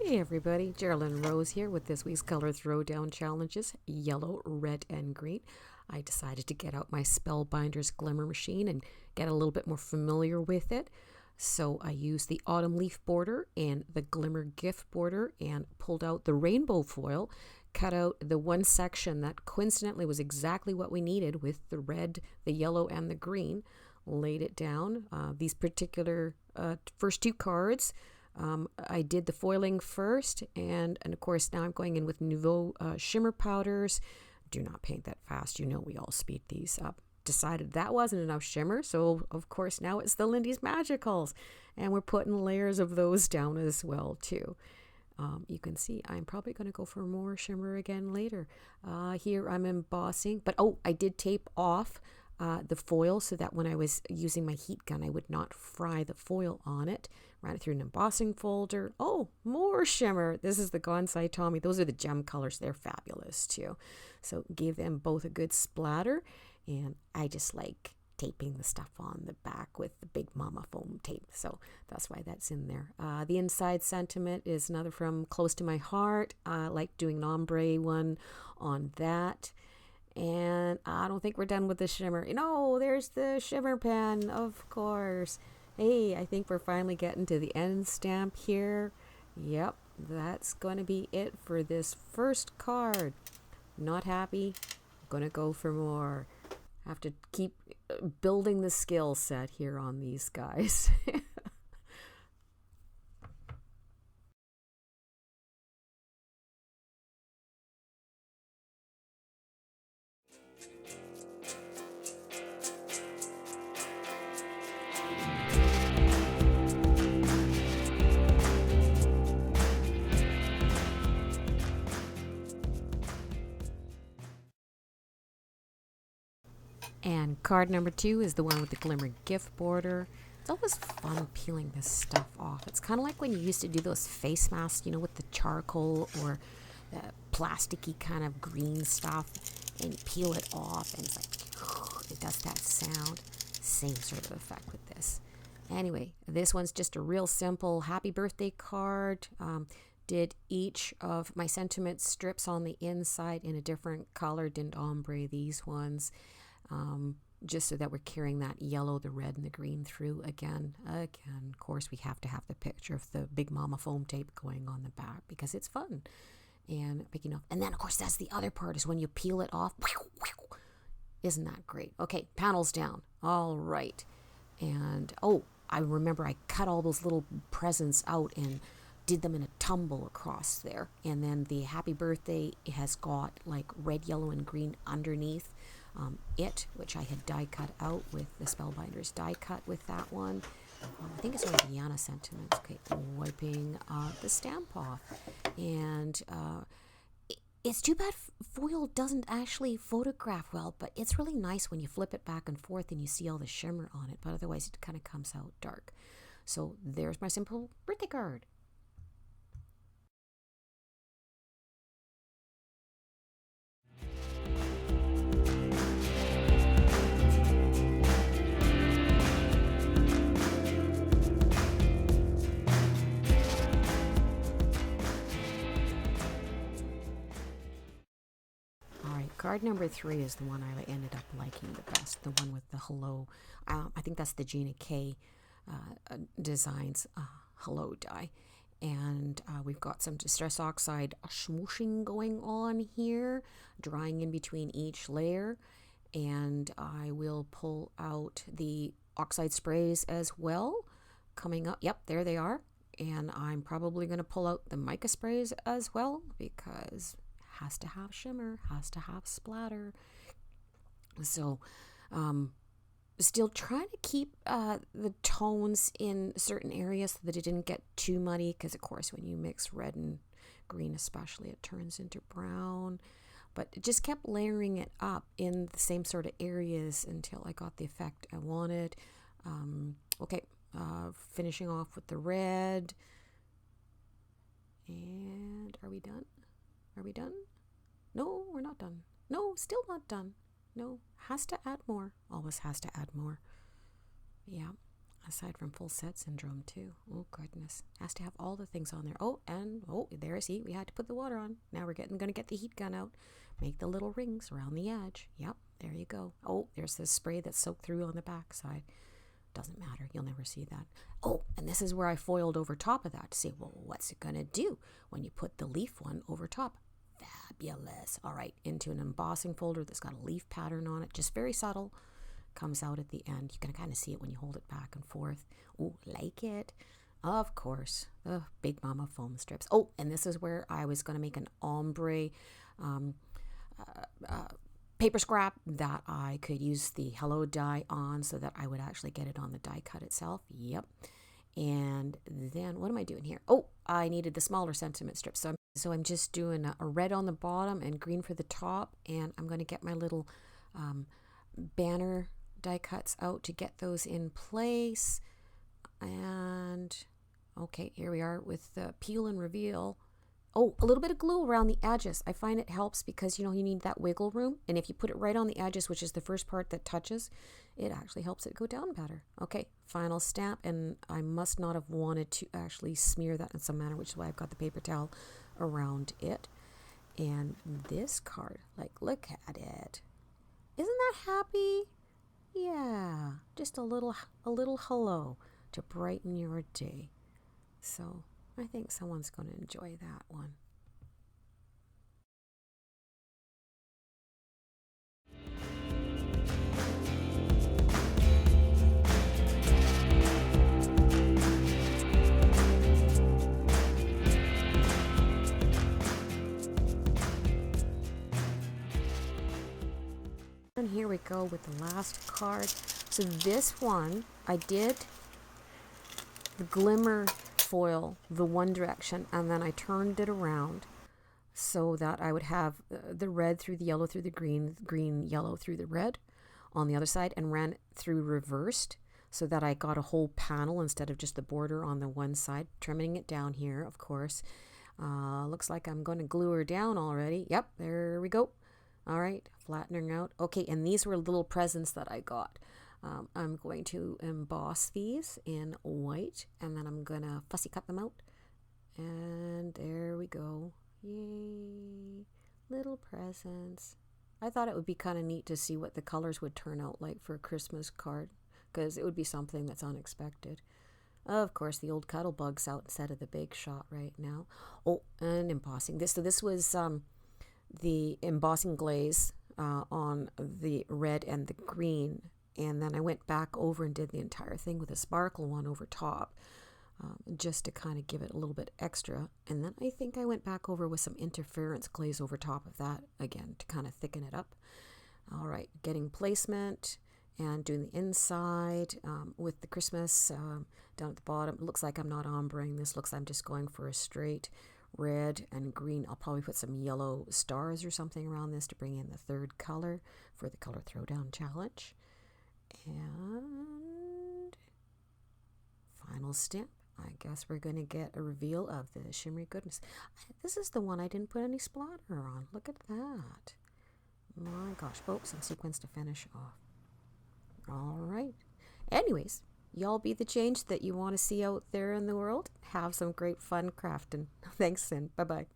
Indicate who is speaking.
Speaker 1: Hey everybody, Geraldine Rose here with this week's Color Throwdown challenges, yellow, red, and green. I decided to get out my Spellbinders Glimmer machine and get a little bit more familiar with it. So I used the autumn leaf border and the glimmer gift border and pulled out the rainbow foil, cut out the one section that coincidentally was exactly what we needed with the red, the yellow, and the green, laid it down. These particular first two cards, I did the foiling first, and of course now I'm going in with Nouveau shimmer powders. Do not paint that fast, you know we all speed these up. Decided that wasn't enough shimmer, so of course now it's the Lindy's Magicals, and we're putting layers of those down as well too. You can see I'm probably going to go for more shimmer again later. Here I'm embossing, but I did tape off the foil so that when I was using my heat gun I would not fry the foil on it. Ran it through an embossing folder. Oh, more shimmer. This is the Gonsai Tommy. Those are the gem colors. They're fabulous too. So gave them both a good splatter, and I just like taping the stuff on the back with the Big Mama foam tape. So that's why that's in there. The inside sentiment is another from CloseToMyHeart. I like doing an ombre one on that. And I don't think we're done with the shimmer. No, there's the shimmer pen, of course. Hey, I think we're finally getting to the end stamp here. Yep, that's going to be it for this first card. Not happy. Going to go for more. Have to keep building the skill set here on these guys. And card number 2 is the one with the glimmer gift border. It's always fun peeling this stuff off. It's kind of like when you used to do those face masks, you know, with the charcoal or the plasticky kind of green stuff, and you peel it off and it's like, it does that sound. Same sort of effect with this. Anyway, this one's just a real simple happy birthday card. Did each of my sentiment strips on the inside in a different color. Didn't ombre these ones. Just so that we're carrying that yellow, the red, and the green through again. Of course, we have to have the picture of the Big Mama foam tape going on the back because it's fun and picking up. And then, of course, that's the other part is when you peel it off. Isn't that great? Okay, panels down. All right. And, I remember I cut all those little presents out and did them in a tumble across there. And then the happy birthday has got like red, yellow, and green underneath. Which I had die cut out with the Spellbinders die cut with that one. I think it's on Vienna sentiments. Okay, wiping the stamp off. And it's too bad foil doesn't actually photograph well, but it's really nice when you flip it back and forth and you see all the shimmer on it, but otherwise it kind of comes out dark. So there's my simple birthday card. Card number 3 is the one I ended up liking the best, the one with the hello. I think that's the Gina K Designs hello die. And we've got some Distress Oxide smooshing going on here, drying in between each layer. And I will pull out the oxide sprays as well, coming up. Yep, there they are. And I'm probably going to pull out the mica sprays as well because has to have shimmer, has to have splatter. So still trying to keep the tones in certain areas so that it didn't get too muddy, because of course when you mix red and green especially it turns into brown, but it just kept layering it up in the same sort of areas until I got the effect I wanted. Finishing off with the red. And are we done? Are we done? No, we're not done. No, still not done. No, has to add more. Always has to add more. Yeah, Aside from full set syndrome too. Oh goodness. Has to have all the things on there. Oh, and there's heat. We had to put the water on. Now we're gonna get the heat gun out. Make the little rings around the edge. Yep, there you go. Oh, there's this spray that's soaked through on the back side. Doesn't matter. You'll never see that. Oh, and this is where I foiled over top of that to see, well, what's it gonna do when you put the leaf one over top? Fabulous. All right, into an embossing folder that's got a leaf pattern on it. Just very subtle. Comes out at the end. You can kind of see it when you hold it back and forth. Oh, like it. Of course, the Big Mama foam strips. Oh, and this is where I was going to make an ombre paper scrap that I could use the Hello die on so that I would actually get it on the die cut itself. Yep. And then what am I doing here? Oh, I needed the smaller sentiment strips. So I'm just doing a red on the bottom and green for the top. And I'm going to get my little banner die cuts out to get those in place. And okay, here we are with the peel and reveal. Oh, a little bit of glue around the edges. I find it helps because, you need that wiggle room. And if you put it right on the edges, which is the first part that touches, it actually helps it go down better. Okay, final stamp. And I must not have wanted to actually smear that in some manner, which is why I've got the paper towel around it. And this card, look at it. Isn't that happy? Yeah, just a little hello to brighten your day. So I think someone's going to enjoy that one. And here we go with the last card. So this one, I did the glimmer foil the one direction, and then I turned it around so that I would have the red through the yellow through the green, yellow through the red on the other side, and ran it through reversed so that I got a whole panel instead of just the border on the one side, trimming it down here, of course. Looks like I'm going to glue her down already. Yep, there we go. All right, flattening out. Okay, and these were little presents that I got. I'm going to emboss these in white, and then I'm going to fussy cut them out. And there we go. Yay, little presents. I thought it would be kind of neat to see what the colors would turn out like for a Christmas card, because it would be something that's unexpected. Of course, the old Cuttlebug's out instead of the Big Shot right now. Oh, and embossing. So this was the embossing glaze on the red and the green, and then I went back over and did the entire thing with a sparkle one over top, just to kind of give it a little bit extra. And then I think I went back over with some interference glaze over top of that again to kind of thicken it up. All right, getting placement and doing the inside with the Christmas down at the bottom. It looks like I'm not ombreing this. Looks like I'm just going for a straight red and green. I'll probably put some yellow stars or something around this to bring in the third color for the color throwdown challenge. And final stamp. I guess we're going to get a reveal of the shimmery goodness. This is the one I didn't put any splatter on. Look at that. My gosh. Oh, some sequins to finish off. All right. Anyways, y'all be the change that you want to see out there in the world. Have some great fun crafting. Thanks, and bye-bye.